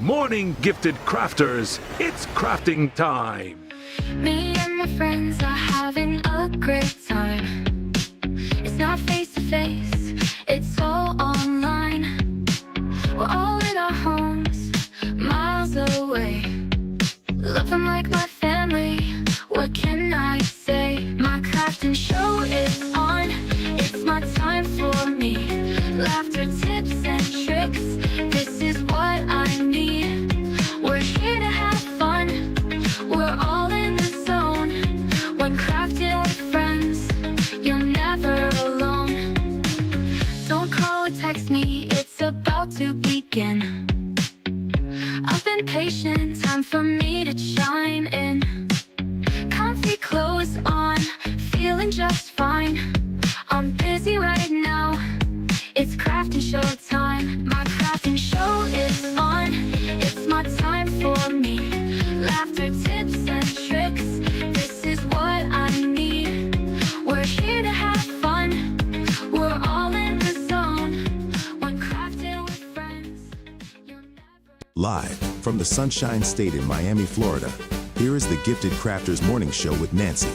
morning, gifted crafters. It's crafting time. Me and my friends are having a great time. It's not face to face, it's all online. We're all in our homes, miles away. Love them like my family, what can I say? My crafting show is on, it's my time for me. Laughter, tips and tricks, this is what I need. We're here to have fun, we're all in the zone. When crafting with friends, you're never alone. Don't call or text me, it's about to begin. I've been patient, time for me to chime in. Comfy clothes on, feeling just fine. I'm busy right now, it's crafting show time. My crafting show is on, it's my time for me. Laughter, tips and tricks, this is what I need. We're here to have fun, we're all in the zone. When crafting with friends, you'll never... Live from the Sunshine State in Miami, Florida, here is the Gifted Crafters Morning Show with Nancy.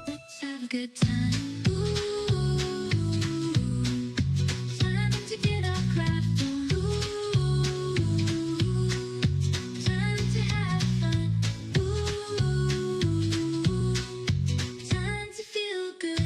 Let's have a good time. Ooh, time to get our craft on. Ooh, time to have fun. Ooh, time to feel good.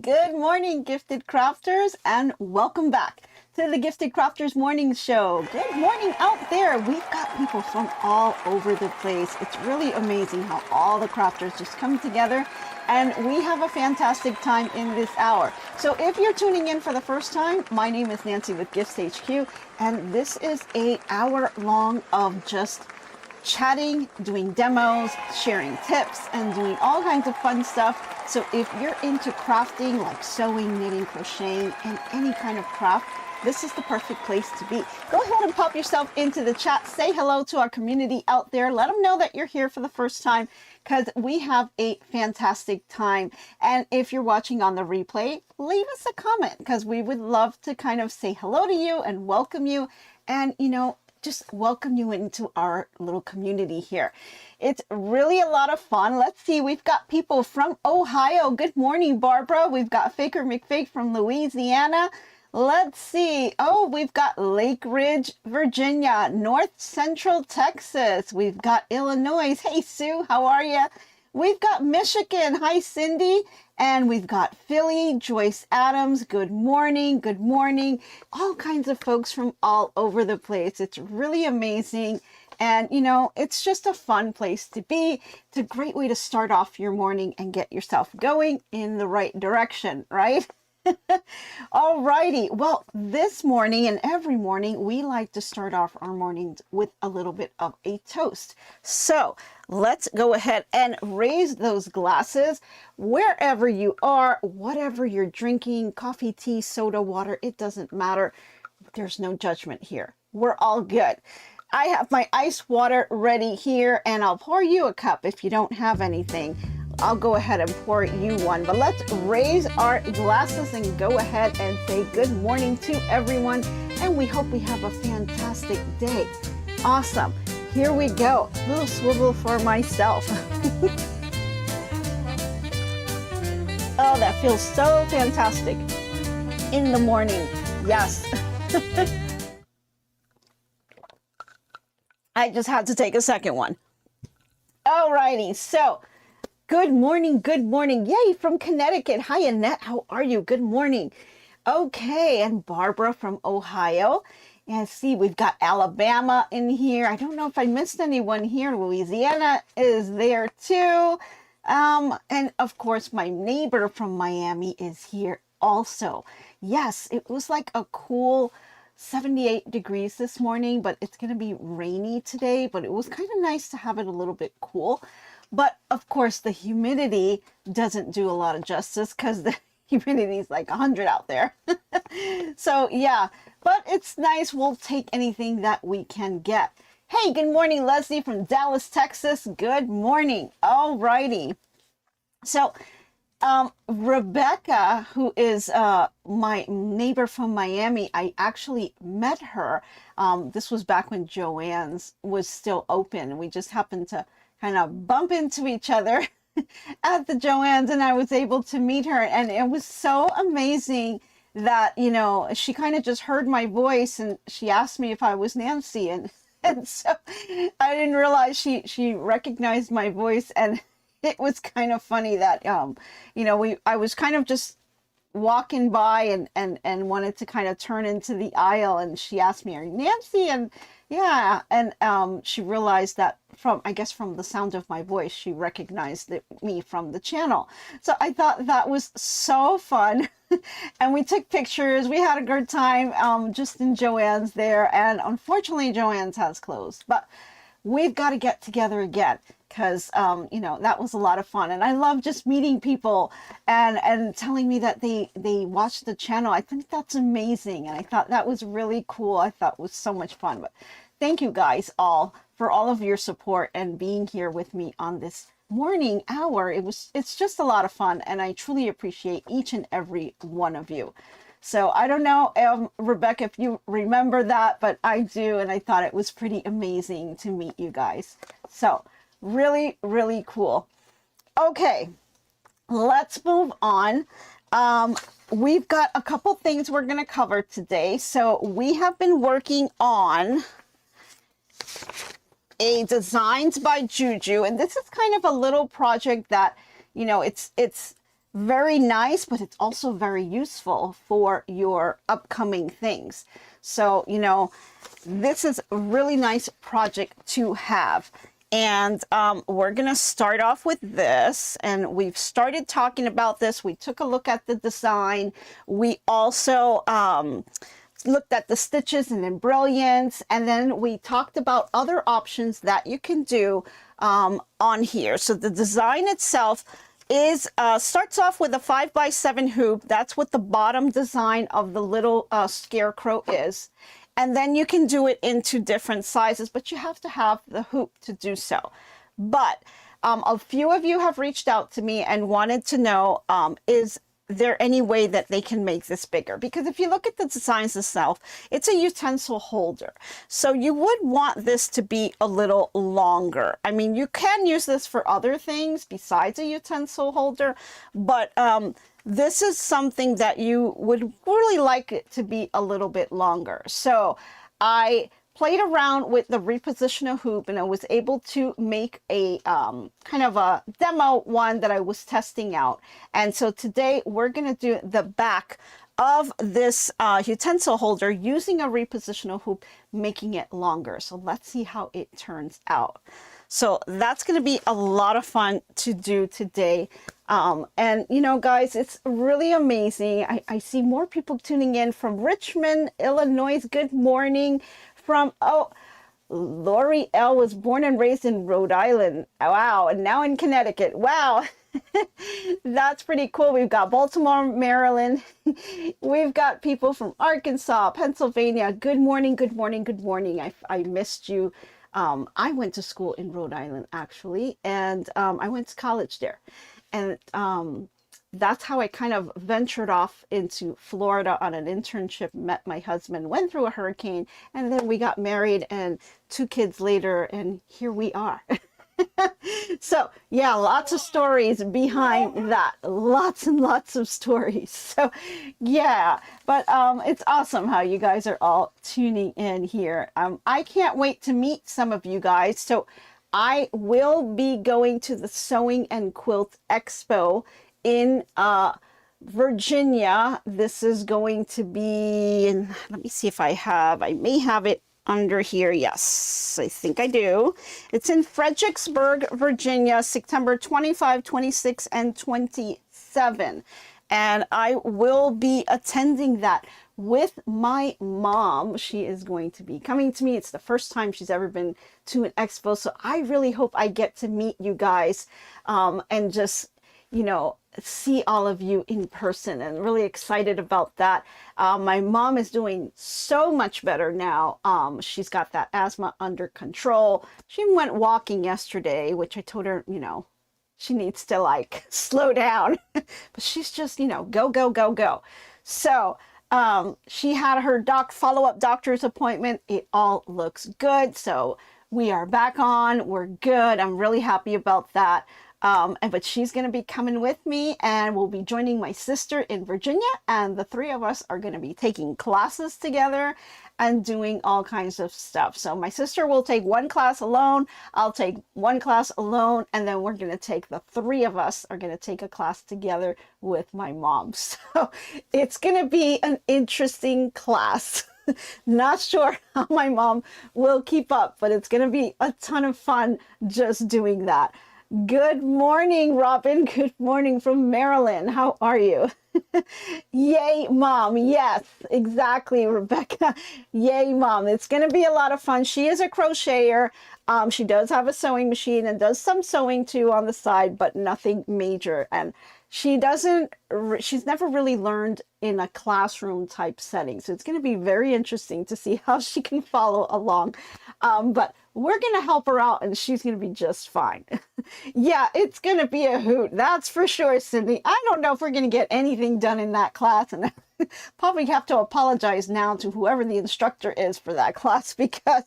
Good morning, Gifted Crafters, and welcome back to the Gifted Crafters Morning Show. Good morning out there. We've got people from all over the place. It's really amazing how all the crafters just come together, and we have a fantastic time in this hour. So if you're tuning in for the first time, my name is Nancy with GiftsHQ, and this is an hour long of just chatting, doing demos, sharing tips, and doing all kinds of fun stuff. So if you're into crafting, like sewing, knitting, crocheting, and any kind of craft, this is the perfect place to be. Go ahead and pop yourself into the chat. Say hello to our community out there. Let them know that you're here for the first time, because we have a fantastic time. And if you're watching on the replay, leave us a comment, because we would love to kind of say hello to you and welcome you, and just welcome you into our little community here. It's really a lot of fun. Let's see, we've got people from Ohio. Good morning, Barbara. We've got Faker McFake from Louisiana. Let's see. Oh, we've got Lake Ridge, Virginia, North Central Texas. We've got Illinois. Hey, Sue, how are you? We've got Michigan. Hi, Cindy. And we've got Philly, Joyce Adams. Good morning. Good morning. All kinds of folks from all over the place. It's really amazing. And, it's just a fun place to be. It's a great way to start off your morning and get yourself going in the right direction, right? Alrighty. Well, this morning and every morning, we like to start off our mornings with a little bit of a toast. So let's go ahead and raise those glasses wherever you are, whatever you're drinking, coffee, tea, soda, water, it doesn't matter. There's no judgment here. We're all good. I have my ice water ready here, and I'll pour you a cup if you don't have anything. I'll go ahead and pour you one, but let's raise our glasses and go ahead and say good morning to everyone, and we hope we have a fantastic day. Awesome. here we go. A little swivel for myself. Oh, that feels so fantastic in the morning. Yes. I just had to take a second one. Alrighty, so good morning, good morning. Yay, from Connecticut. Hi, Annette. How are you? Good morning. Okay, and Barbara from Ohio. And see, we've got Alabama in here. I don't know if I missed anyone here. Louisiana is there too. And of course, my neighbor from Miami is here also. Yes, it was like a cool 78 degrees this morning, but it's going to be rainy today. But it was kind of nice to have it a little bit cool. But of course, the humidity doesn't do a lot of justice because the humidity is like 100 out there. So yeah, but it's nice. We'll take anything that we can get. Hey, good morning, Leslie from Dallas, Texas. Good morning. All righty. So Rebecca, who is my neighbor from Miami, I actually met her. This was back when Joann's was still open. We just happened to kind of bump into each other at the Joann's, and I was able to meet her. And it was so amazing that, you know, she kind of just heard my voice and she asked me if I was Nancy. And so I didn't realize she recognized my voice. And it was kind of funny that, you know, I was kind of just walking by and wanted to kind of turn into the aisle, and she asked me, "Are you Nancy?" And yeah, and she realized that I guess from the sound of my voice, she recognized me from the channel. So I thought that was so fun. And we took pictures. We had a good time just in Joann's there. And unfortunately, Joann's has closed. But we've got to get together again because, you know, that was a lot of fun. And I love just meeting people and telling me that they watch the channel. I think that's amazing. And I thought that was really cool. I thought it was so much fun. But thank you guys all for all of your support and being here with me on this morning hour. It's just a lot of fun, and I truly appreciate each and every one of you. So I don't know, Rebecca, if you remember that, but I do, and I thought it was pretty amazing to meet you guys. So really, really cool. Okay, let's move on. We've got a couple things we're going to cover today. So we have been working on a Designs by JuJu, and this is kind of a little project that, you know, it's very nice, but it's also very useful for your upcoming things. So, you know, this is a really nice project to have. And we're going to start off with this, and we've started talking about this. We took a look at the design. We also looked at the stitches and Embrilliance, and then we talked about other options that you can do on here. So the design itself is starts off with a 5x7 hoop. That's what the bottom design of the little scarecrow is. And then you can do it into different sizes, but you have to have the hoop to do so. But a few of you have reached out to me and wanted to know, is there any way that they can make this bigger? Because if you look at the designs itself, it's a utensil holder. So you would want this to be a little longer. I mean, you can use this for other things besides a utensil holder, but this is something that you would really like it to be a little bit longer. So I played around with the Repositional hoop, and I was able to make a kind of a demo one that I was testing out. And so today we're going to do the back of this utensil holder using a Repositional hoop, making it longer. So let's see how it turns out. So that's going to be a lot of fun to do today. And, you know, guys, it's really amazing. I see more people tuning in from Richmond, Illinois. Good morning. From, oh, Lori L was born and raised in Rhode Island. Wow. And now in Connecticut. Wow. That's pretty cool. We've got Baltimore, Maryland. We've got people from Arkansas, Pennsylvania. Good morning. Good morning. Good morning. I missed you. I went to school in Rhode Island, actually, and I went to college there. And that's how I kind of ventured off into Florida on an internship, met my husband, went through a hurricane, and then we got married and 2 kids later, and here we are. So yeah, lots of stories behind that, lots and lots of stories. So yeah, but it's awesome how you guys are all tuning in here. I can't wait to meet some of you guys. So I will be going to the Sewing and Quilt Expo in Virginia. This is going to be, and let me see if I may have it under here. Yes, I think I do. It's in Fredericksburg, Virginia, September 25, 26, and 27. And I will be attending that with my mom. She is going to be coming to me. It's the first time she's ever been to an expo. So I really hope I get to meet you guys and just, you know, see all of you in person, and really excited about that. My mom is doing so much better now. She's got that asthma under control. She went walking yesterday, which I told her, you know, she needs to like slow down, but she's just, you know, go, go, go, go. So she had her follow-up doctor's appointment. It all looks good. So we are back on, we're good. I'm really happy about that. But she's going to be coming with me, and we'll be joining my sister in Virginia, and the 3 of us are going to be taking classes together and doing all kinds of stuff. So my sister will take 1 class alone, I'll take 1 class alone, and then we're going to take, the 3 of us are going to take a class together with my mom. So it's going to be an interesting class. Not sure how my mom will keep up, but it's going to be a ton of fun just doing that. Good morning, Robin. Good morning from Maryland. How are you? Yay, Mom. Yes, exactly, Rebecca. Yay, Mom. It's going to be a lot of fun. She is a crocheter. She does have a sewing machine and does some sewing too on the side, but nothing major. And she's never really learned in a classroom type setting. So it's going to be very interesting to see how she can follow along. But we're going to help her out, and she's going to be just fine. Yeah, it's going to be a hoot. That's for sure, Cindy. I don't know if we're going to get anything done in that class, and probably have to apologize now to whoever the instructor is for that class, because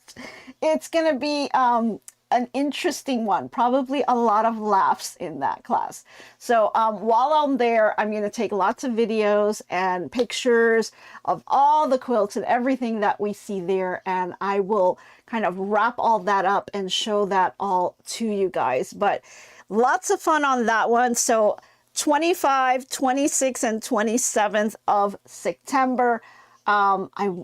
it's going to be an interesting one. Probably a lot of laughs in that class. So while I'm there, I'm going to take lots of videos and pictures of all the quilts and everything that we see there, and I will kind of wrap all that up and show that all to you guys. But lots of fun on that one. So 25, 26, and 27th of September, I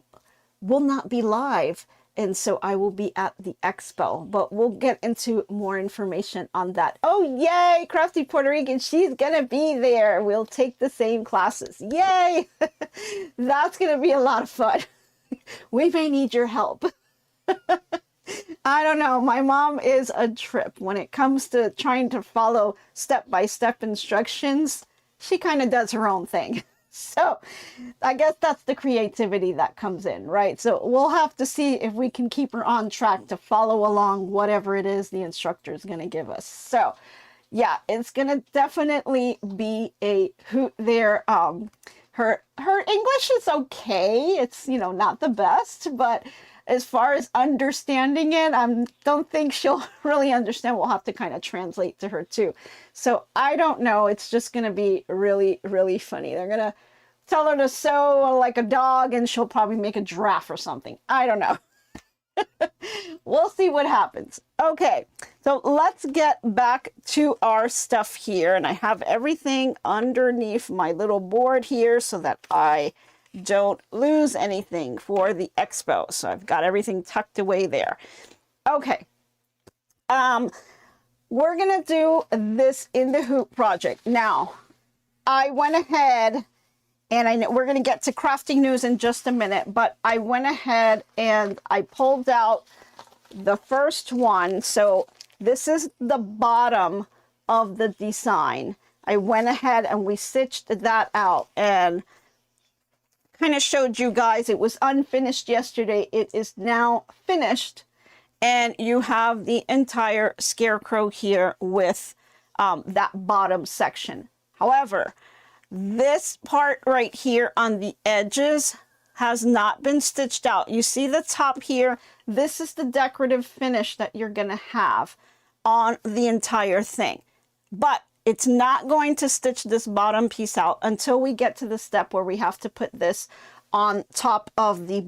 will not be live, and so I will be at the expo, but we'll get into more information on that. Oh, yay, Crafty Puerto Rican, she's gonna be there. We'll take the same classes. Yay! That's gonna be a lot of fun. We may need your help. I don't know. My mom is a trip when it comes to trying to follow step-by-step instructions. She kind of does her own thing. So I guess that's the creativity that comes in, right? So we'll have to see if we can keep her on track to follow along whatever it is the instructor is going to give us. So yeah, it's going to definitely be a hoot there. Her English is okay. It's, you know, not the best, but as far as understanding it, I don't think she'll really understand. We'll have to kind of translate to her too. So I don't know. It's just going to be really, really funny. They're going to tell her to sew like a dog, and she'll probably make a giraffe or something. I don't know. We'll see what happens. Okay, so let's get back to our stuff here. And I have everything underneath my little board here so that I don't lose anything for the expo. So I've got everything tucked away there. Okay. We're going to do this in the hoop project. Now, I went ahead, and I know we're going to get to crafting news in just a minute, but I went ahead and I pulled out the first one. So this is the bottom of the design. I went ahead and we stitched that out and kind of showed you guys it was unfinished yesterday. It is now finished, and you have the entire Scarecrow here with that bottom section. However, this part right here on the edges has not been stitched out. You see the top here? This is the decorative finish that you're gonna have on the entire thing. But it's not going to stitch this bottom piece out until we get to the step where we have to put this on top of the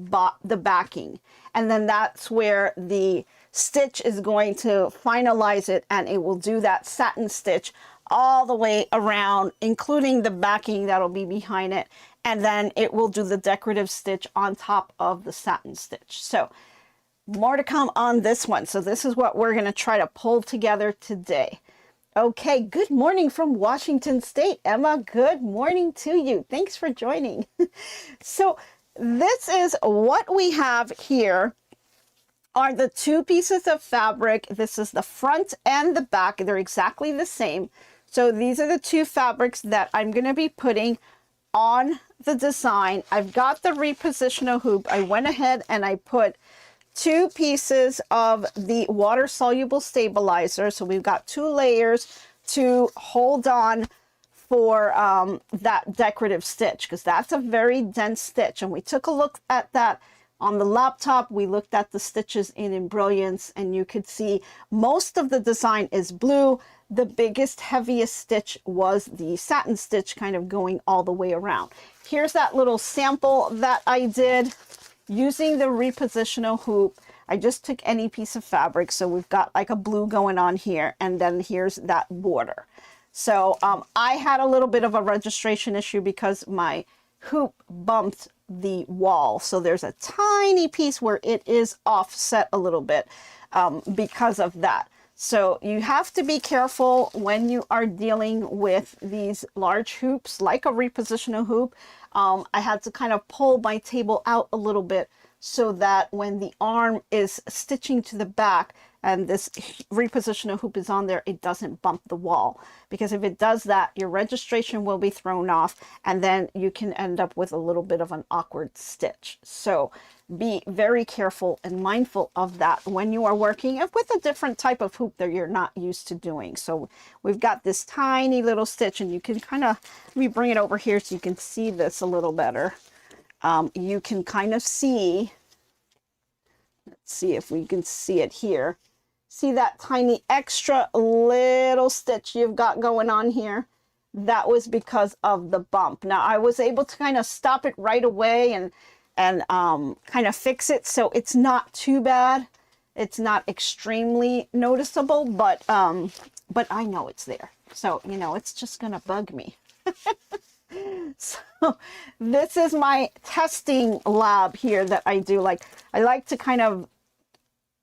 backing. And then that's where the stitch is going to finalize it, and it will do that satin stitch all the way around, including the backing that'll be behind it. And then it will do the decorative stitch on top of the satin stitch. So more to come on this one. So this is what we're going to try to pull together today. Okay, good morning from Washington State, Emma. Good morning to you. Thanks for joining. So this is what we have here are the two pieces of fabric. This is the front and the back. They're exactly the same. So these are the two fabrics that I'm going to be putting on the design. I've got the Repositional hoop. I went ahead and I put two pieces of the water soluble stabilizer. So we've got two layers to hold on for that decorative stitch, because that's a very dense stitch. And we took a look at that on the laptop. We looked at the stitches in Embrilliance, and you could see most of the design is blue. The biggest, heaviest stitch was the satin stitch, kind of going all the way around. Here's that little sample that I did using the Repositional hoop. I just took any piece of fabric. So we've got like a blue going on here, and then here's that border. So I had a little bit of a registration issue because my hoop bumped the wall. So there's a tiny piece where it is offset a little bit because of that. So you have to be careful when you are dealing with these large hoops, like a Repositional hoop. I had to kind of pull my table out a little bit so that when the arm is stitching to the back and this Repositional hoop is on there, it doesn't bump the wall. Because if it does that, your registration will be thrown off, and then you can end up with a little bit of an awkward stitch. So be very careful and mindful of that when you are working with a different type of hoop that you're not used to doing. So we've got this tiny little stitch, and you can kind of, let me bring it over here so you can see this a little better. You can kind of see, let's see if we can see it here. See that tiny extra little stitch you've got going on here? That was because of the bump. Now I was able to kind of stop it right away and kind of fix it, so it's not too bad. It's not extremely noticeable, but I know it's there. So, you know, it's just gonna bug me. So this is my testing lab here that I do. Like, I like to kind of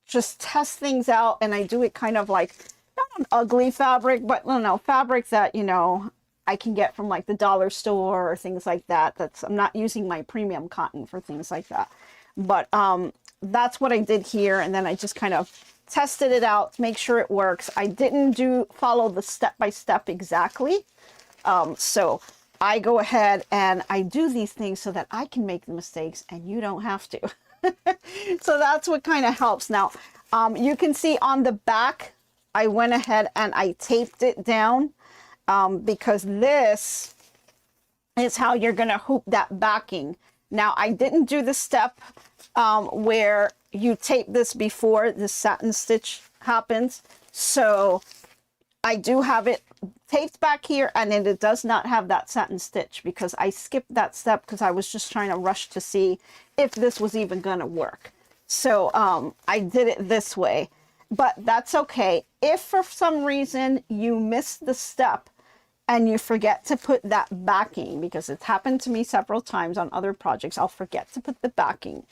just test things out, and I do it kind of like, not an ugly fabric, but fabric that, you know, I can get from like the dollar store or things like that. I'm not using my premium cotton for things like that. But that's what I did here, and then I just kind of tested it out to make sure it works. I didn't follow the step-by-step exactly. So I go ahead and I do these things so that I can make the mistakes and you don't have to. So that's what kind of helps. Now, you can see on the back, I went ahead and I taped it down because this is how you're going to hoop that backing. Now, I didn't do the step where you tape this before the satin stitch happens. So I do have it taped back here, and then it does not have that satin stitch because I skipped that step because I was just trying to rush to see if this was even going to work. So I did it this way, but that's okay. If for some reason you miss the step and you forget to put that backing, because it's happened to me several times on other projects, I'll forget to put the backing.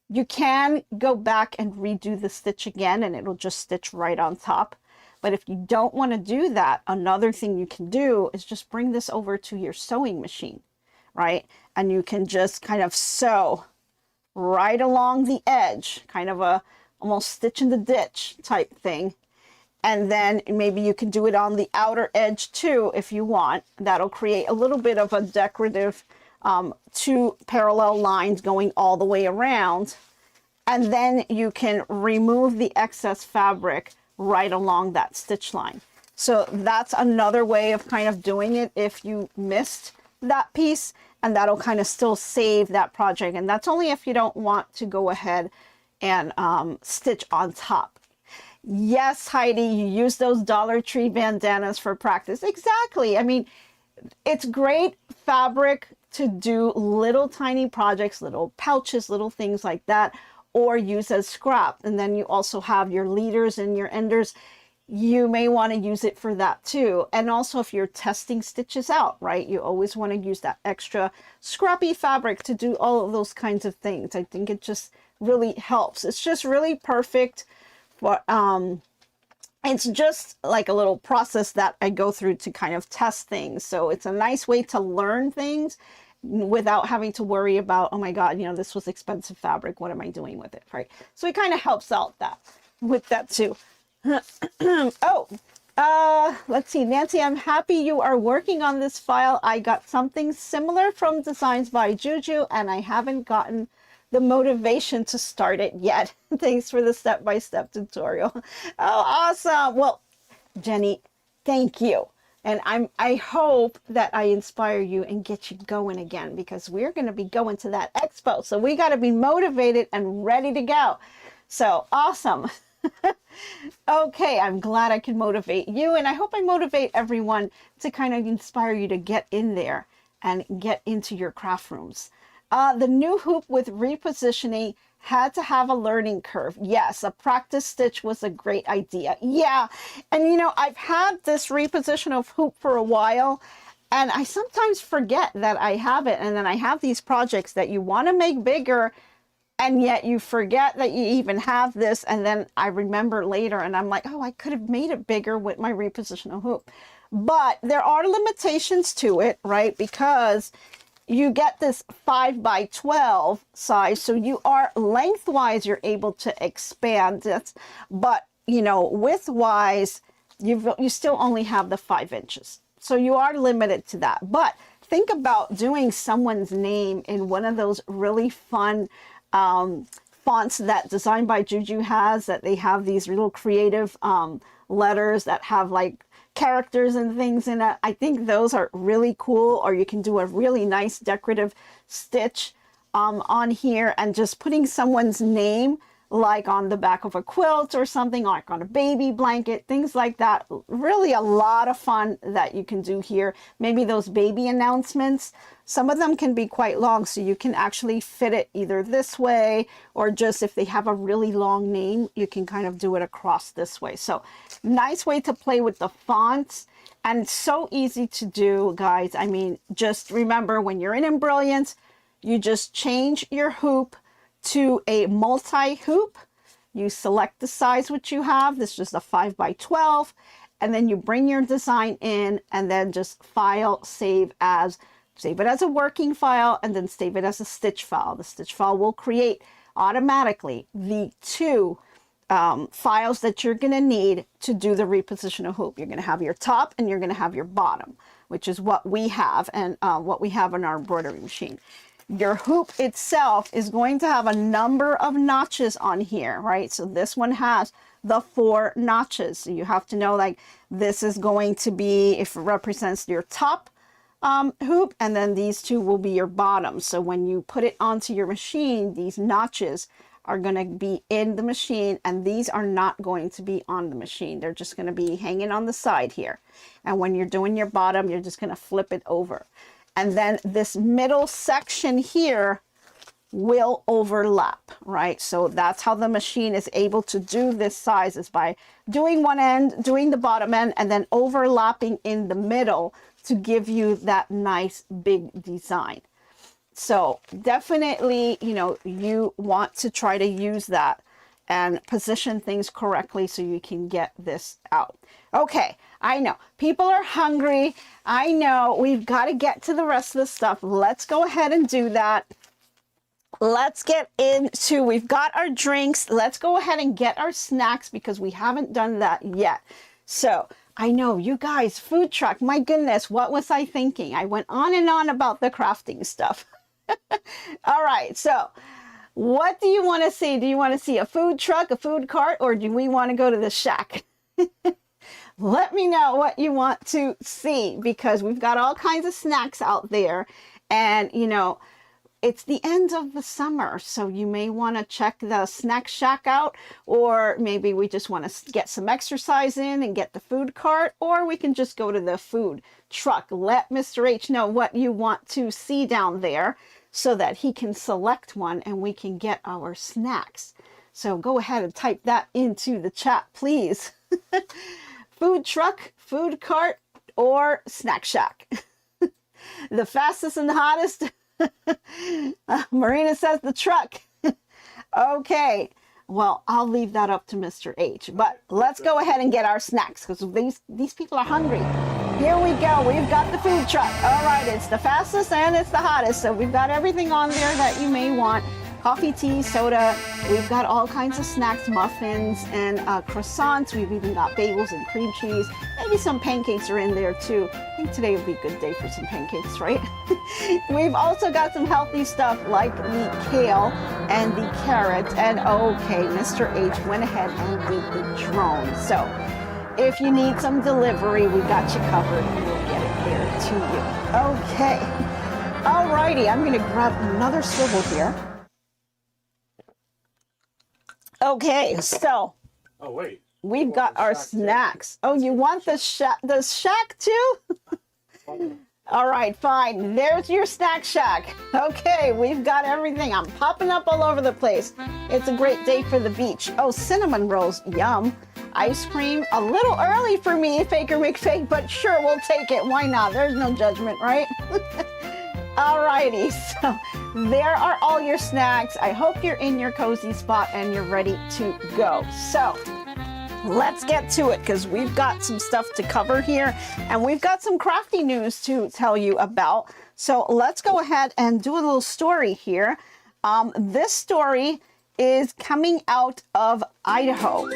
You can go back and redo the stitch again, and it'll just stitch right on top. But if you don't want to do that, another thing you can do is just bring this over to your sewing machine, right? And you can just kind of sew right along the edge, kind of a almost stitch in the ditch type thing. And then maybe you can do it on the outer edge too, if you want. That'll create a little bit of a decorative two parallel lines going all the way around. And then you can remove the excess fabric right along that stitch line. So that's another way of kind of doing it if you missed that piece, and that'll kind of still save that project. And that's only if you don't want to go ahead and stitch on top. Yes, Heidi, you use those Dollar Tree bandanas for practice. Exactly. I mean, it's great fabric to do little tiny projects, little pouches, little things like that, or use as scrap. And then you also have your leaders and your enders. You may want to use it for that too. And also if you're testing stitches out, right? You always want to use that extra scrappy fabric to do all of those kinds of things. I think it just really helps. It's just really perfect for, it's just like a little process that I go through to kind of test things. So it's a nice way to learn things without having to worry about, oh my God, you know, this was expensive fabric. What am I doing with it, right? So it kind of helps out that with that too. Let's see, Nancy, I'm happy you are working on this file. I got something similar from Designs by JuJu, and I haven't gotten the motivation to start it yet. Thanks for the step-by-step tutorial. Oh, awesome. Well, Jenny, thank you. And I hope that I inspire you and get you going again, because we're going to be going to that expo. So we got to be motivated and ready to go. So awesome. Okay, I'm glad I can motivate you, and I hope I motivate everyone to kind of inspire you to get in there and get into your craft rooms. The new hoop with repositioning had to have a learning curve. Yes, a practice stitch was a great idea. Yeah, and you know, I've had this repositional hoop for a while, and I sometimes forget that I have it, and then I have these projects that you want to make bigger, and yet you forget that you even have this, and then I remember later and I'm like, oh, I could have made it bigger with my repositional hoop. But there are limitations to it, right? Because you get this 5x12 size, so you are lengthwise, you're able to expand it, but you know, widthwise, you still only have the 5 inches. So you are limited to that. But think about doing someone's name in one of those really fun fonts that Designed by JuJu has, that they have these little creative letters that have like characters and things in it. I think those are really cool. Or you can do a really nice decorative stitch on here, and just putting someone's name like on the back of a quilt or something, like on a baby blanket, things like that. Really a lot of fun that you can do here. Maybe those baby announcements, some of them can be quite long, so you can actually fit it either this way, or just if they have a really long name, you can kind of do it across this way. So nice way to play with the fonts, and so easy to do, guys. I mean, just remember, when you're in Embrilliance, you just change your hoop to a multi-hoop. You select the size which you have. This is a 5x12, and then you bring your design in, and then just file, save it as a working file, and then save it as a stitch file. The stitch file will create automatically the 2 files that you're going to need to do the repositional hoop. You're going to have your top and you're going to have your bottom, which is what we have, and what we have on our embroidery machine. Your hoop itself is going to have a number of notches on here, right? So this one has the 4 notches. So you have to know, like, this is going to be, if it represents your top hoop, and then these 2 will be your bottom. So when you put it onto your machine, these notches are going to be in the machine, and these are not going to be on the machine. They're just going to be hanging on the side here. And when you're doing your bottom, you're just going to flip it over. And then this middle section here will overlap, right? So that's how the machine is able to do this size, is by doing one end, doing the bottom end, and then overlapping in the middle to give you that nice big design. So definitely, you know, you want to try to use that and position things correctly so you can get this out. Okay, I know people are hungry. I know we've got to get to the rest of the stuff. Let's go ahead and do that. Let's get into, we've got our drinks. Let's go ahead and get our snacks, because we haven't done that yet. So I know you guys, food truck, my goodness, what was I thinking? I went on and on about the crafting stuff. All right, so what do you want to see? Do you want to see a food truck, a food cart, or do we want to go to the shack? let me know what you want to see, because we've got all kinds of snacks out there. And, you know, it's the end of the summer, so you may want to check the snack shack out, or maybe we just want to get some exercise in and get the food cart, or we can just go to the food truck. Let Mr. H know what you want to see down there so that he can select one and we can get our snacks. So go ahead and type that into the chat, please. Food truck, food cart, or snack shack. The fastest and the hottest. Marina says the truck. Okay, well, I'll leave that up to Mr. H, but let's go ahead and get our snacks, because these people are hungry. Here we go. We've got the food truck. All right, it's the fastest and it's the hottest, so we've got everything on there that you may want. Coffee, tea, soda. We've got all kinds of snacks, muffins and croissants. We've even got bagels and cream cheese. Maybe some pancakes are in there too. I think today would be a good day for some pancakes, right? We've also got some healthy stuff like the kale and the carrot. And okay, Mr. H went ahead and did the drone. So if you need some delivery, we got you covered and we'll get it there to you. Okay. Alrighty, I'm gonna grab another swivel here. Okay, so Oh wait. we've got our snacks. Oh, you want the shack too? All right, fine. There's your snack shack. Okay, we've got everything. I'm popping up all over the place. It's a great day for the beach. Oh, cinnamon rolls, yum. Ice cream, a little early for me, Faker McFake, but sure, we'll take it. Why not? There's no judgment, right? Alrighty, so there are all your snacks. I hope you're in your cozy spot and you're ready to go. So let's get to it, because we've got some stuff to cover here and we've got some crafty news to tell you about. So let's go ahead and do a little story here. This story is coming out of Idaho,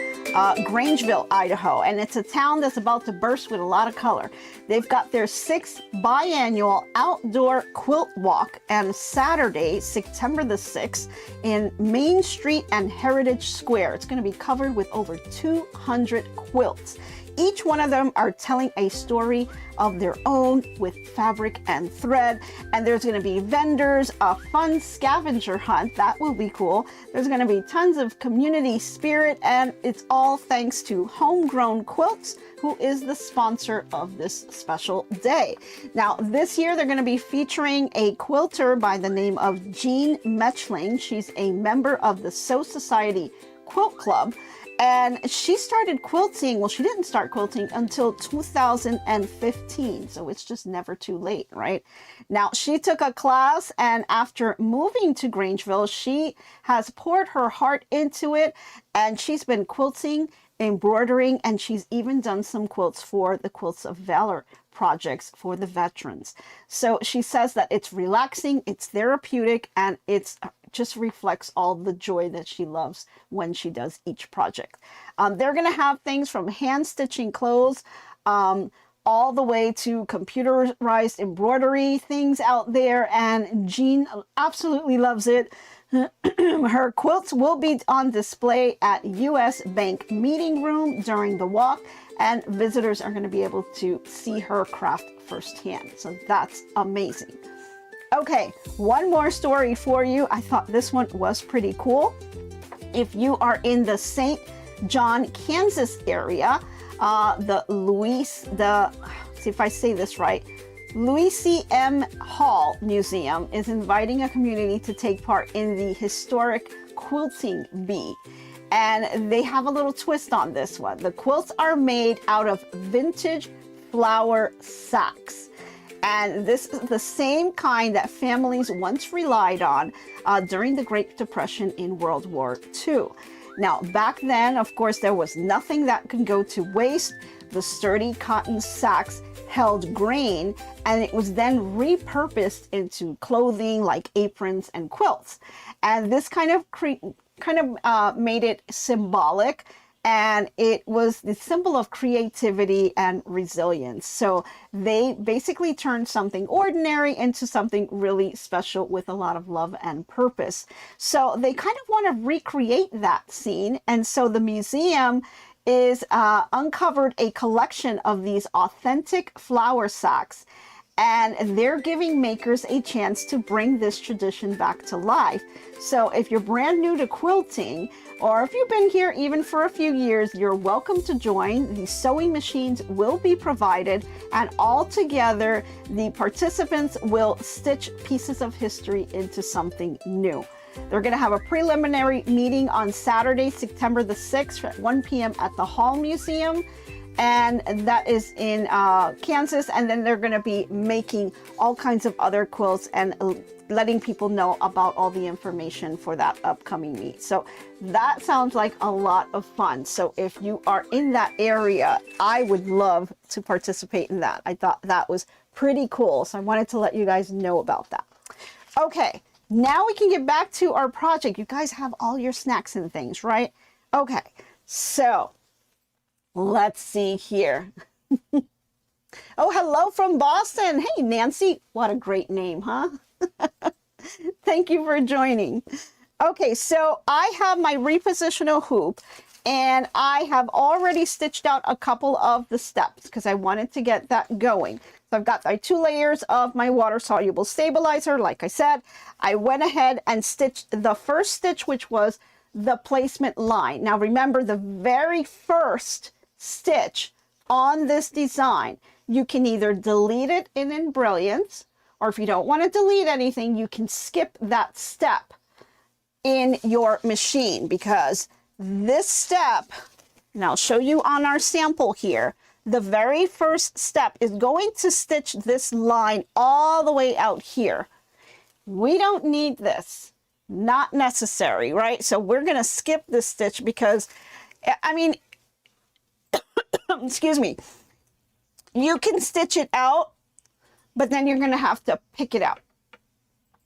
Grangeville, Idaho, and it's a town that's about to burst with a lot of color. They've got their 6th biannual outdoor quilt walk on Saturday, September the 6th in Main Street and Heritage Square. It's going to be covered with over 200 quilts. Each one of them are telling a story of their own with fabric and thread. And there's going to be vendors, a fun scavenger hunt. That will be cool. There's going to be tons of community spirit, and it's all thanks to Homegrown Quilts, who is the sponsor of this special day. Now, this year they're going to be featuring a quilter by the name of Jean Metchling. She's a member of the Sew Society Quilt Club. And she started quilting, well, she didn't start quilting until 2015, so it's just never too late, right? Now, she took a class, and after moving to Grangeville, she has poured her heart into it, and she's been quilting, embroidering, and she's even done some quilts for the Quilts of Valor projects for the veterans. So she says that it's relaxing, it's therapeutic, and it's just reflects all the joy that she loves when she does each project. They're going to have things from hand stitching clothes all the way to computerized embroidery things out there, and Jean absolutely loves it. Her quilts will be on display at US Bank Meeting Room during the walk, and visitors are going to be able to see her craft firsthand. So that's amazing. Okay, one more story for you. I thought this one was pretty cool. If you are in the St. John, Kansas area, see if I say this right, Louis M. Hall Museum is inviting a community to take part in the historic Quilting Bee. And they have a little twist on this one. The quilts are made out of vintage flour sacks. And this is the same kind that families once relied on during the Great Depression in World War II. Now, back then, of course, there was nothing that could go to waste. The sturdy cotton sacks held grain, and it was then repurposed into clothing like aprons and quilts. And this kind of made it symbolic, and it was the symbol of creativity and resilience. So they basically turned something ordinary into something really special with a lot of love and purpose. So they kind of want to recreate that scene. And so the museum is uncovered a collection of these authentic flour sacks, and they're giving makers a chance to bring this tradition back to life. So if you're brand new to quilting, or if you've been here even for a few years, you're welcome to join. The sewing machines will be provided, and all together, the participants will stitch pieces of history into something new. They're going to have a preliminary meeting on Saturday, September the 6th at 1 p.m. at the Hall Museum, and that is in Kansas. And then they're going to be making all kinds of other quilts and letting people know about all the information for that upcoming meet. So that sounds like a lot of fun. So if you are in that area, I would love to participate in that. I thought that was pretty cool. So I wanted to let you guys know about that. Okay, now we can get back to our project. You guys have all your snacks and things, right? Okay, so let's see here. Oh, hello from Boston. Hey, Nancy. What a great name, huh? Thank you for joining. Okay, so I have my repositional hoop, and I have already stitched out a couple of the steps because I wanted to get that going. So I've got my 2 layers of my water-soluble stabilizer. Like I said, I went ahead and stitched the first stitch, which was the placement line. Now remember, the very first stitch on this design, you can either delete it in Embrilliance, or if you don't want to delete anything, you can skip that step in your machine, because this step, and I'll show you on our sample here, the very first step is going to stitch this line all the way out here. We don't need this, not necessary, right? So we're going to skip this stitch because, I mean, excuse me, you can stitch it out, but then you're going to have to pick it out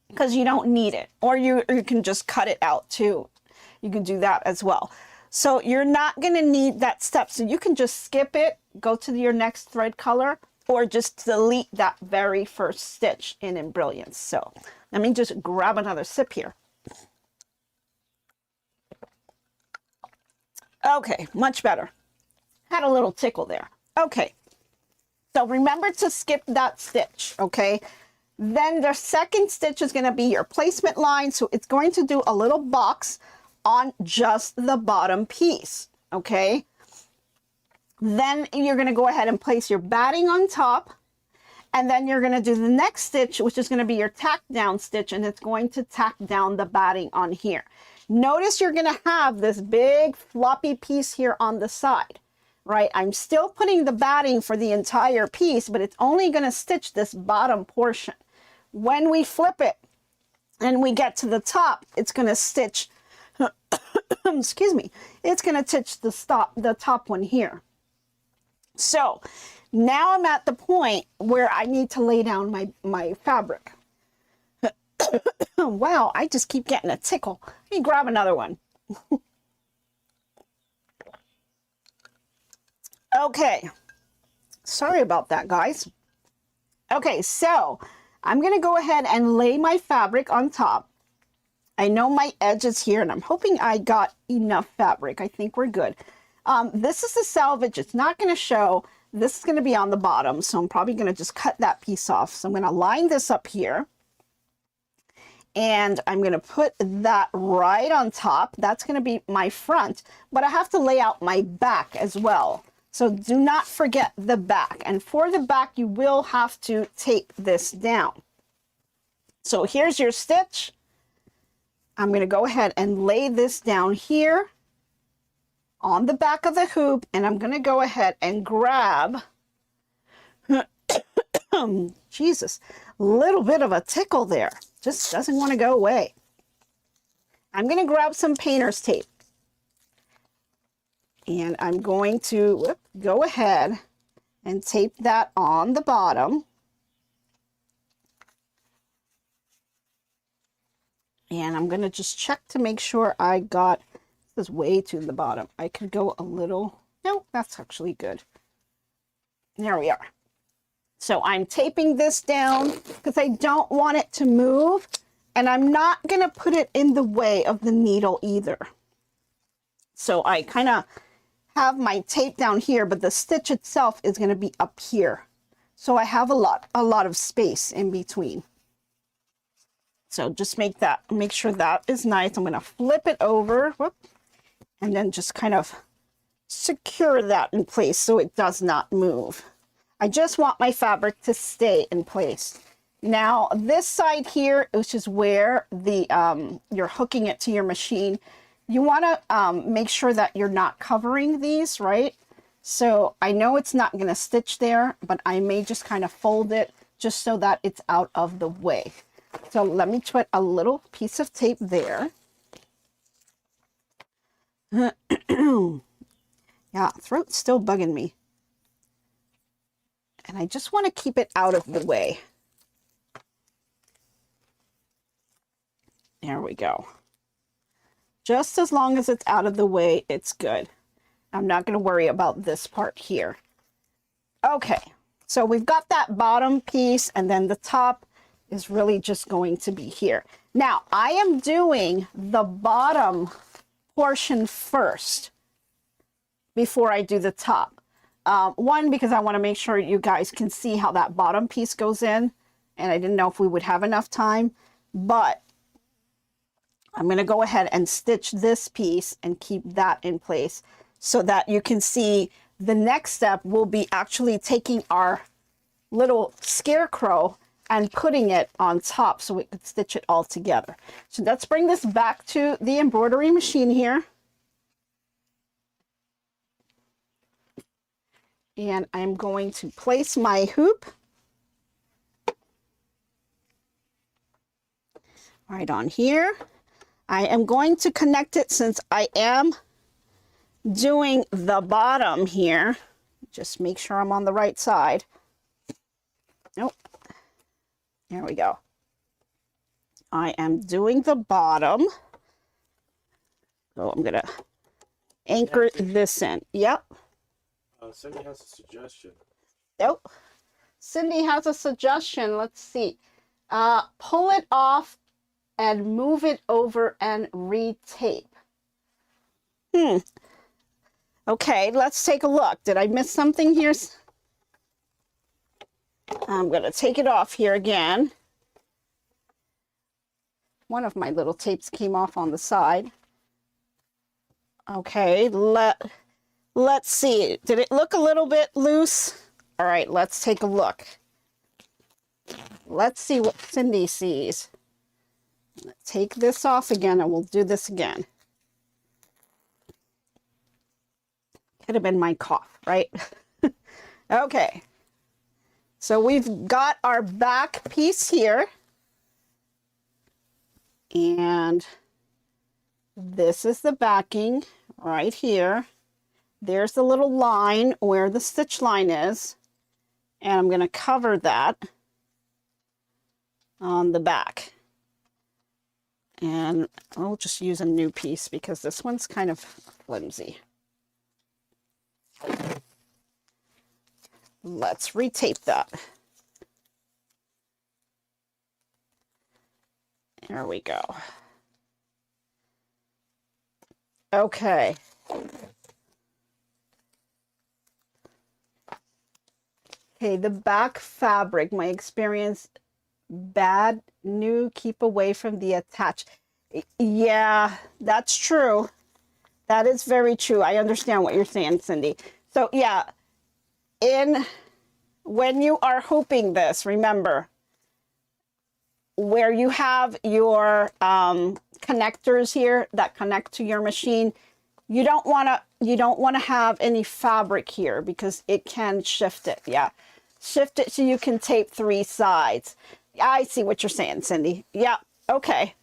because you don't need it. Or you can just cut it out too. You can do that as well. So you're not going to need that step. So you can just skip it, go to your next thread color, or just delete that very first stitch in Embrilliance. So let me just grab another sip here. Okay, much better. Had a little tickle there. Okay, so remember to skip that stitch, okay? Then the second stitch is going to be your placement line. So it's going to do a little box on just the bottom piece, okay? Then you're going to go ahead and place your batting on top, and then you're going to do the next stitch, which is going to be your tack down stitch, and it's going to tack down the batting on here. Notice you're going to have this big floppy piece here on the side, right? I'm still putting the batting for the entire piece, but it's only going to stitch this bottom portion. When we flip it and we get to the top, it's going to stitch excuse me, it's going to stitch the top one here. So now I'm at the point where I need to lay down my fabric. Wow, I just keep getting a tickle. Let me grab another one. Okay, sorry about that, guys. Okay, so I'm going to go ahead and lay my fabric on top. I know my edge is here, and I'm hoping I got enough fabric. I think we're good. This is a salvage. It's not going to show. This is going to be on the bottom, so I'm probably going to just cut that piece off. So I'm going to line this up here, and I'm going to put that right on top. That's going to be my front, but I have to lay out my back as well. So do not forget the back. And for the back, you will have to tape this down. So here's your stitch. I'm going to go ahead and lay this down here on the back of the hoop, and I'm going to go ahead and grab, Jesus, a little bit of a tickle there. Just doesn't want to go away. I'm going to grab some painter's tape, and I'm going to go ahead and tape that on the bottom. And I'm going to just check to make sure I got, this is way to the bottom. I could go a little, no, that's actually good. There we are. So I'm taping this down because I don't want it to move, and I'm not going to put it in the way of the needle either. So I kind of have my tape down here, but the stitch itself is going to be up here. So I have a lot of space in between. So just make sure that is nice. I'm going to flip it over, whoop, and then just kind of secure that in place so it does not move. I just want my fabric to stay in place. Now this side here, which is where the you're hooking it to your machine, you want to make sure that you're not covering these, right? So I know it's not going to stitch there, but I may just kind of fold it just so that it's out of the way. So let me put a little piece of tape there. Yeah, throat's still bugging me. And I just want to keep it out of the way. There we go. Just as long as it's out of the way, it's good. I'm not going to worry about this part here. Okay, so we've got that bottom piece, and then the top is really just going to be here. Now, I am doing the bottom portion first before I do the top. One, because I want to make sure you guys can see how that bottom piece goes in, and I didn't know if we would have enough time, but I'm going to go ahead and stitch this piece and keep that in place so that you can see the next step will be actually taking our little scarecrow and putting it on top so we could stitch it all together. So let's bring this back to the embroidery machine here. And I'm going to place my hoop right on here. I am going to connect it since I am doing the bottom here. Just make sure I'm on the right side. Nope. There we go. I am doing the bottom. So I'm going to anchor this in. Yep. Cindy has a suggestion. Nope. Cindy has a suggestion. Let's see. Pull it off and move it over and retape. Okay, let's take a look. Did I miss something here? I'm going to take it off here again. One of my little tapes came off on the side. Okay, let's see. Did it look a little bit loose? All right, let's take a look. Let's see what Cindy sees. Take this off again and we'll do this again. Could have been my cough, right? Okay. So we've got our back piece here. And this is the backing right here. There's the little line where the stitch line is. And I'm going to cover that on the back. And I'll just use a new piece because this one's kind of flimsy. Let's retape that. There we go. Okay. Okay, the back fabric, my experience, bad, new, keep away from the attach. Yeah, that's true. That is very true. I understand what you're saying, Cindy. So yeah, when you are hooping this, remember, where you have your connectors here that connect to your machine, you don't want to have any fabric here because it can shift it. Yeah, shift it so you can tape 3 sides. I see what you're saying, Cindy. Yeah, okay.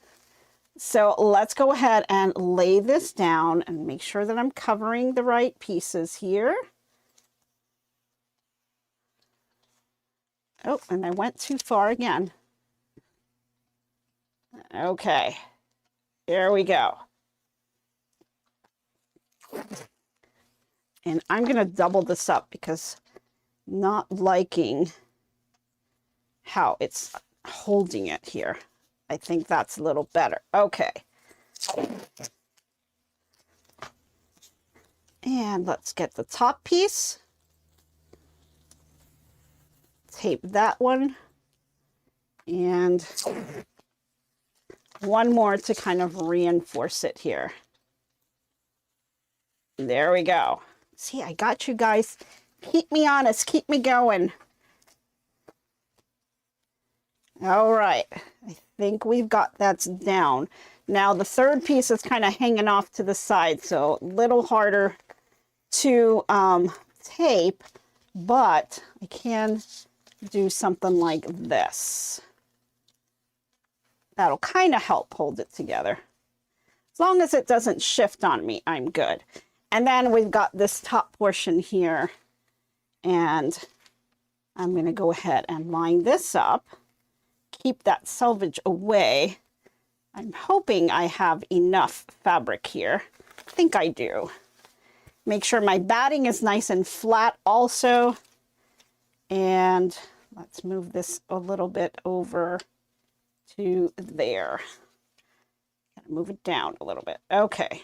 So let's go ahead and lay this down and make sure that I'm covering the right pieces here. Oh, and I went too far again. Okay, there we go. And I'm going to double this up because not liking how it's holding it here. I think that's a little better. Okay. And let's get the top piece. Tape that one. And one more to kind of reinforce it here. There we go. See, I got you guys. Keep me honest. Keep me going. All right. I think we've got that down. Now the third piece is kind of hanging off to the side, so a little harder to tape, but I can do something like this. That'll kind of help hold it together. As long as it doesn't shift on me, I'm good. And then we've got this top portion here, and I'm going to go ahead and line this up. Keep that selvage away. I'm hoping I have enough fabric here. I think I do. Make sure my batting is nice and flat also. And let's move this a little bit over to there. Gotta move it down a little bit. Okay.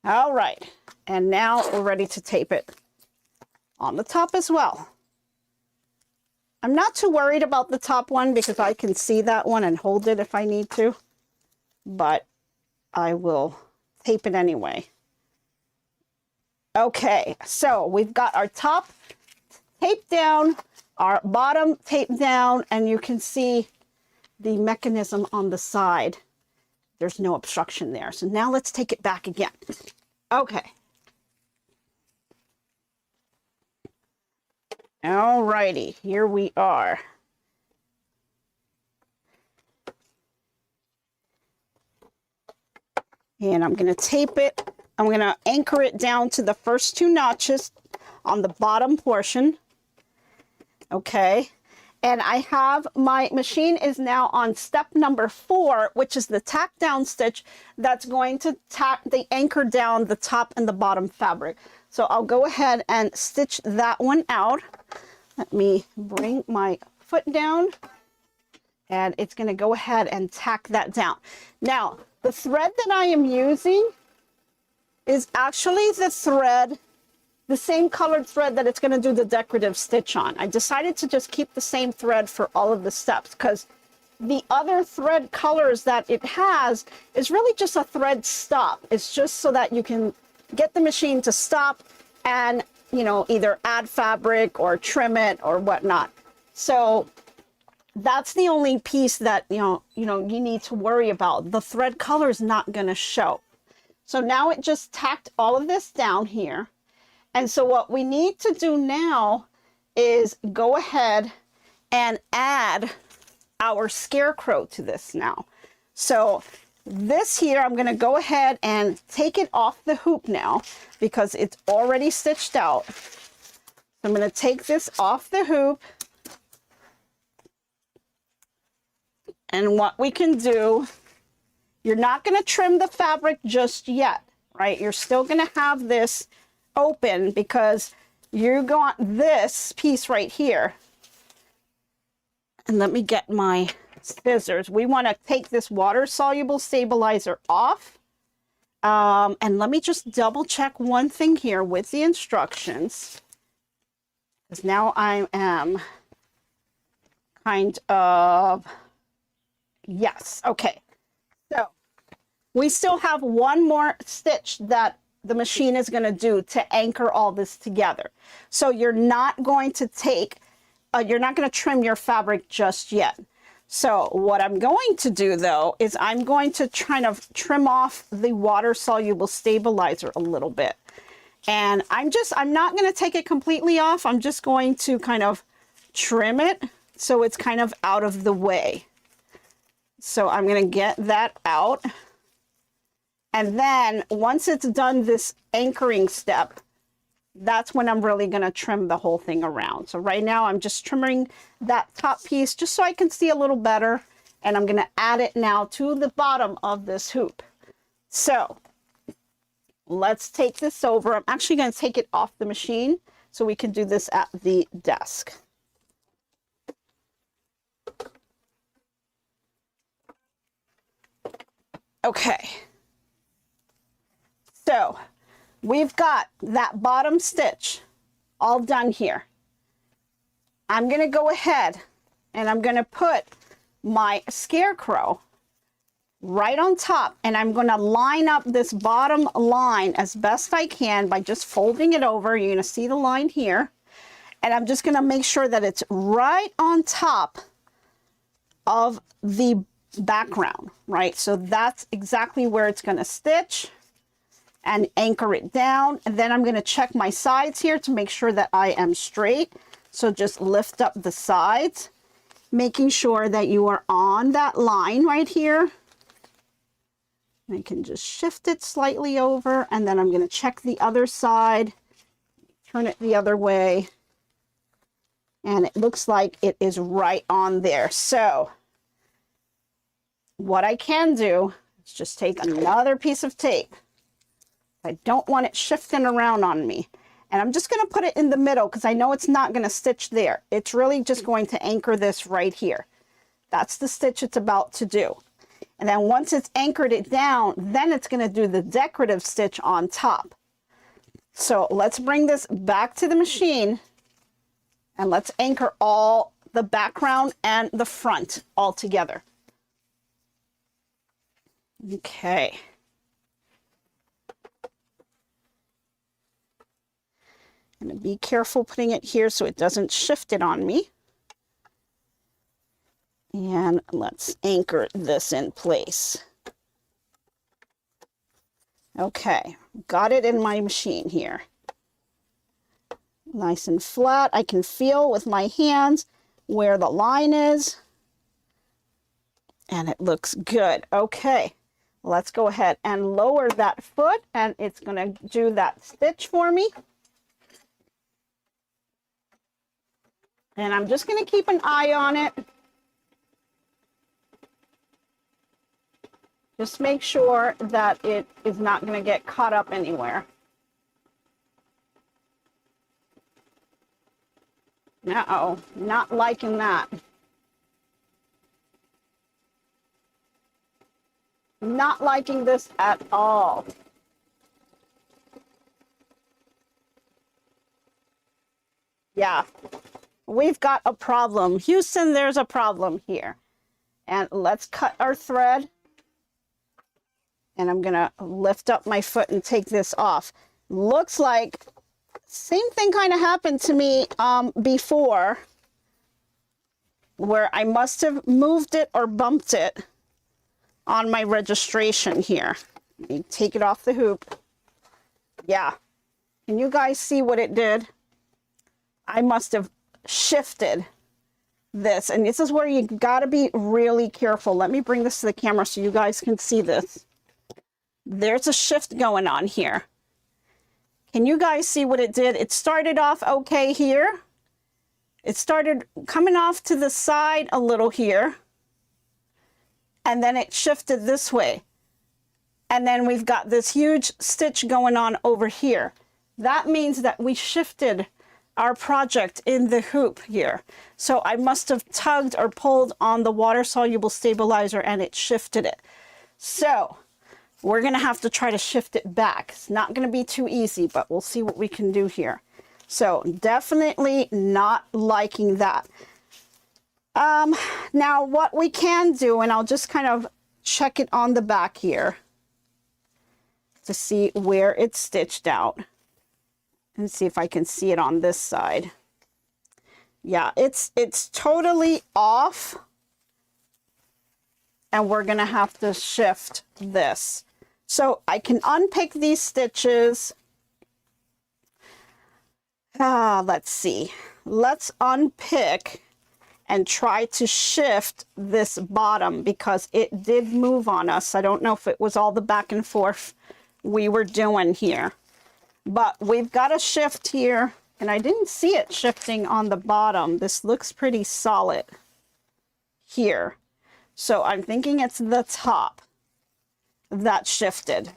All right. And now we're ready to tape it on the top as well. I'm not too worried about the top one because I can see that one and hold it if I need to, but I will tape it anyway. Okay, so we've got our top taped down, our bottom taped down, and you can see the mechanism on the side. There's no obstruction there. So now let's take it back again. Okay. All righty, here we are. And I'm going to tape it. I'm going to anchor it down to the first two notches on the bottom portion. Okay. And I have my machine is now on step number 4, which is the tack down stitch that's going to tack the anchor down the top and the bottom fabric. So I'll go ahead and stitch that one out. Let me bring my foot down, and it's going to go ahead and tack that down. Now, the thread that I am using is actually the thread, the same colored thread that it's going to do the decorative stitch on. I decided to just keep the same thread for all of the steps because the other thread colors that it has is really just a thread stop. It's just so that you can get the machine to stop and, you know, either add fabric or trim it or whatnot. So that's the only piece that, you need to worry about. The thread color is not going to show. So now it just tacked all of this down here. And so what we need to do now is go ahead and add our Scarecrow to this now. So this here, I'm going to go ahead and take it off the hoop now because it's already stitched out. I'm going to take this off the hoop. And what we can do, you're not going to trim the fabric just yet, right? You're still going to have this open because you got this piece right here. And let me get my scissors. We want to take this water-soluble stabilizer off. And let me just double check one thing here with the instructions. Because now I am kind of, yes, okay. So we still have one more stitch that the machine is going to do to anchor all this together. So you're not going to take, you're not going to trim your fabric just yet. So what I'm going to do though, is I'm going to try to trim off the water soluble stabilizer a little bit. And I'm not going to take it completely off. I'm just going to kind of trim it so it's kind of out of the way. So I'm going to get that out. And then once it's done this anchoring step, that's when I'm really going to trim the whole thing around. So right now I'm just trimming that top piece just so I can see a little better. And I'm going to add it now to the bottom of this hoop. So let's take this over. I'm actually going to take it off the machine so we can do this at the desk. Okay. So we've got that bottom stitch all done here. I'm going to go ahead and I'm going to put my Scarecrow right on top, and I'm going to line up this bottom line as best I can by just folding it over. You're going to see the line here, and I'm just going to make sure that it's right on top of the background, right? So that's exactly where it's going to stitch and anchor it down. And then I'm going to check my sides here to make sure that I am straight. So just lift up the sides, making sure that you are on that line right here. I can just shift it slightly over, and then I'm going to check the other side, turn it the other way, and it looks like it is right on there. So what I can do is just take another piece of tape. I don't want it shifting around on me. And I'm just going to put it in the middle because I know it's not going to stitch there. It's really just going to anchor this right here. That's the stitch it's about to do. And then once it's anchored it down, then it's going to do the decorative stitch on top. So let's bring this back to the machine and let's anchor all the background and the front all together. Okay. I'm going to be careful putting it here so it doesn't shift it on me. And let's anchor this in place. Okay, got it in my machine here. Nice and flat. I can feel with my hands where the line is. And it looks good. Okay, let's go ahead and lower that foot, and it's going to do that stitch for me. And I'm just going to keep an eye on it. Just make sure that it is not going to get caught up anywhere. Uh-oh, not liking that. Not liking this at all. Yeah, we've got a problem. Houston, there's a problem here. And let's cut our thread. And I'm going to lift up my foot and take this off. Looks like same thing kind of happened to me before, where I must have moved it or bumped it on my registration here. Let me take it off the hoop. Yeah. Can you guys see what it did? I must have shifted this. And this is where you got to be really careful. Let me bring this to the camera so you guys can see this. There's a shift going on here. Can you guys see what it did? It started off okay here. It started coming off to the side a little here. And then it shifted this way. And then we've got this huge stitch going on over here. That means that we shifted our project in the hoop here. So I must have tugged or pulled on the water-soluble stabilizer and it shifted it. So we're going to have to try to shift it back. It's not going to be too easy, but we'll see what we can do here. So definitely not liking that. Now what we can do, and I'll just kind of check it on the back here to see where it's stitched out and see if I can see it on this side. Yeah, it's totally off, and we're going to have to shift this. So I can unpick these stitches. Let's see. Let's unpick and try to shift this bottom because it did move on us. I don't know if it was all the back and forth we were doing here, but we've got a shift here, and I didn't see it shifting on the bottom. This looks pretty solid here. So I'm thinking it's the top that shifted,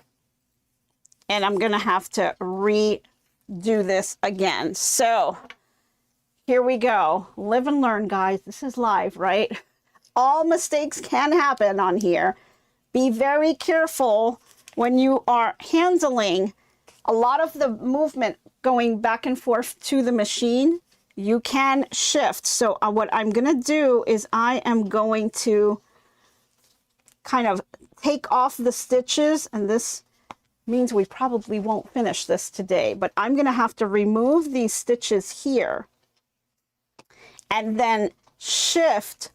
and I'm gonna have to redo this again. So here we go. Live and learn, guys. This is live, right? All mistakes can happen on here. Be very careful when you are handling a lot of the movement going back and forth to the machine, you can shift. So what I'm going to do is I am going to kind of take off the stitches, and this means we probably won't finish this today, but I'm going to have to remove these stitches here and then shift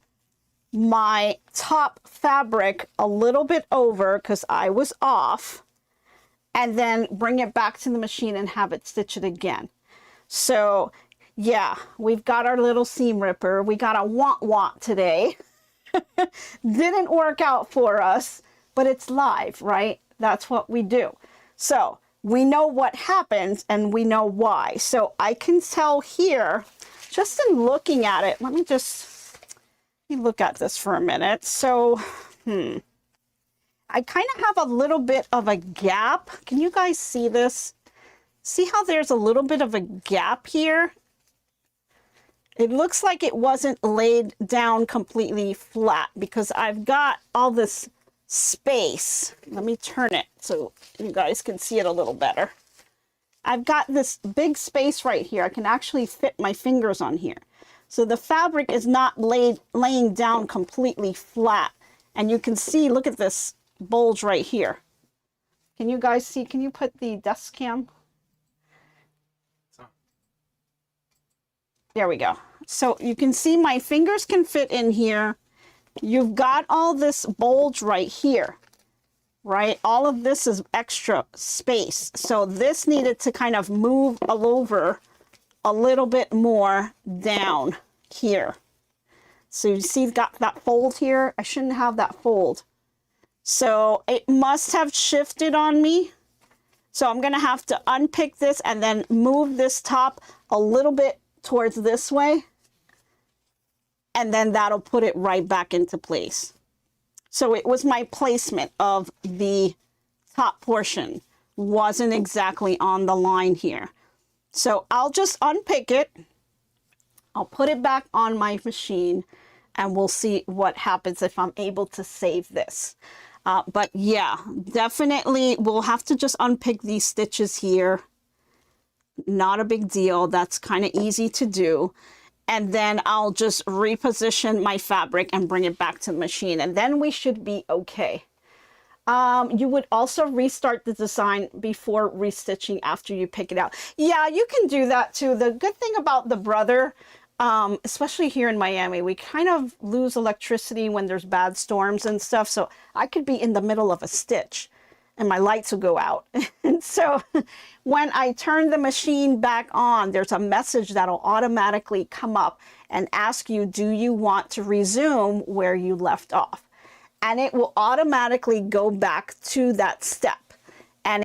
my top fabric a little bit over because I was off, and then bring it back to the machine and have it stitch it again. So yeah, we've got our little seam ripper. We got a want today. Didn't work out for us, but it's live, right? That's what we do. So we know what happens and we know why. So I can tell here, just in looking at it, let me look at this for a minute. So, I kind of have a little bit of a gap. Can you guys see this? See how there's a little bit of a gap here? It looks like it wasn't laid down completely flat because I've got all this space. Let me turn it so you guys can see it a little better. I've got this big space right here. I can actually fit my fingers on here. So the fabric is not laying down completely flat. And you can see, look at this bulge right here. Can you guys see? Can you put the desk cam? There we go. So you can see my fingers can fit in here. You've got all this bulge right here, right? All of this is extra space. So this needed to kind of move over a little bit more down here. So you see got that fold here? I shouldn't have that fold. So it must have shifted on me. So I'm gonna have to unpick this and then move this top a little bit towards this way, and then that'll put it right back into place. So it was my placement of the top portion wasn't exactly on the line here. So I'll just unpick it, I'll put it back on my machine, and we'll see what happens if I'm able to save this. But yeah, definitely we'll have to just unpick these stitches here. Not a big deal. That's kind of easy to do. And then I'll just reposition my fabric and bring it back to the machine. And then we should be okay. You would also restart the design before restitching after you pick it out. Yeah, you can do that too. The good thing about the Brother, especially here in Miami, we kind of lose electricity when there's bad storms and stuff. So I could be in the middle of a stitch and my lights will go out. And so when I turn the machine back on, there's a message that'll automatically come up and ask you, do you want to resume where you left off? And it will automatically go back to that step. And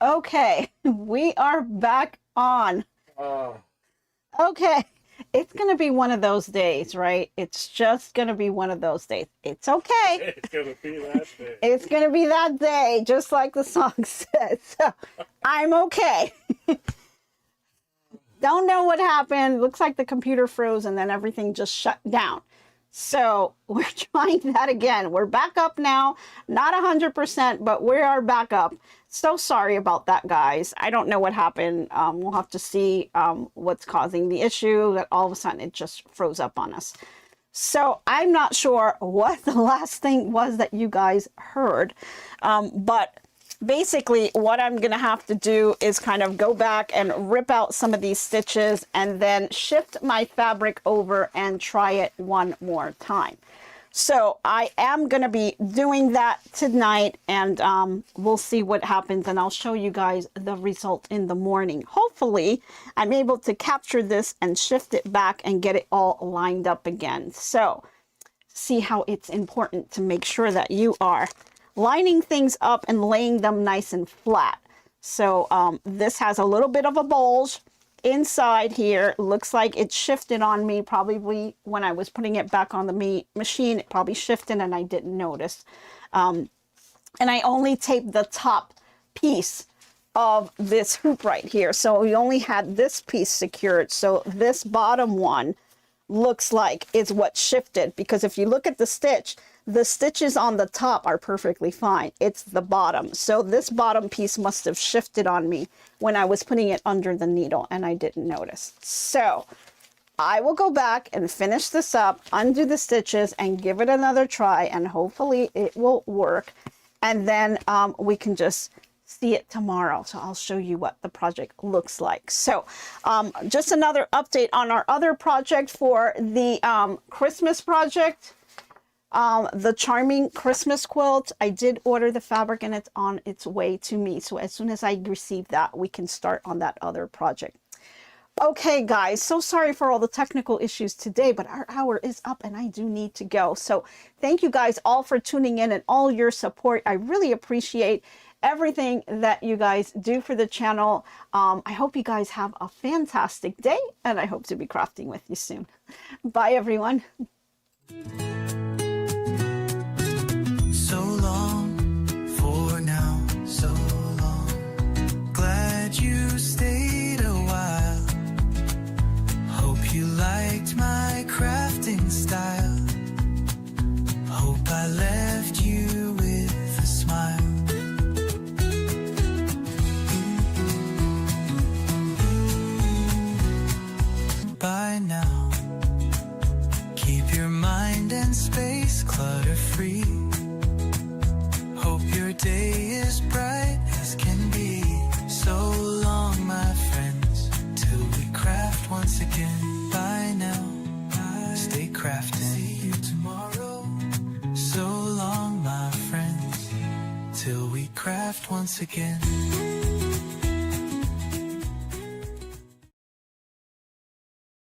okay, we are back on. Okay, it's going to be one of those days, right? It's just going to be one of those days. It's okay. It's gonna be that day. It's going to be that day, just like the song says. So I'm okay. Don't know what happened. Looks like the computer froze and then everything just shut down. So we're trying that again. We're back up now, not 100%, but we are back up. So sorry about that, guys. I don't know what happened. We'll have to see what's causing the issue, that all of a sudden it just froze up on us. So I'm not sure what the last thing was that you guys heard, but basically what I'm gonna have to do is kind of go back and rip out some of these stitches and then shift my fabric over and try it one more time. So I am gonna be doing that tonight, and we'll see what happens, and I'll show you guys the result in the morning. Hopefully I'm able to capture this and shift it back and get it all lined up again. So see how it's important to make sure that you are lining things up and laying them nice and flat. So this has a little bit of a bulge inside here. Looks like it shifted on me probably when I was putting it back on the machine. It probably shifted and I didn't notice. And I only taped the top piece of this hoop right here. So we only had this piece secured. So this bottom one looks like it's what shifted, because if you look at the stitches on the top are perfectly fine. It's the bottom. So this bottom piece must have shifted on me when I was putting it under the needle and I didn't notice. So I will go back and finish this up, undo the stitches and give it another try, and hopefully it will work. And then we can just see it tomorrow. So I'll show you what the project looks like. So just another update on our other project for the Christmas project. The Charming Christmas quilt. I did order the fabric and it's on its way to me. So as soon as I receive that, we can start on that other project. Okay, guys, so sorry for all the technical issues today, but our hour is up and I do need to go. So thank you guys all for tuning in and all your support. I really appreciate everything that you guys do for the channel. I hope you guys have a fantastic day and I hope to be crafting with you soon. Bye, everyone. So long for now, so long. Glad you stayed a while. Hope you liked my crafting style. Hope I left you with a smile. By now, keep your mind and space clutter-free. Hope your day is bright as can be. So long, my friends, till we craft once again. Bye now, stay crafting. See you tomorrow. So long, my friends, till we craft once again.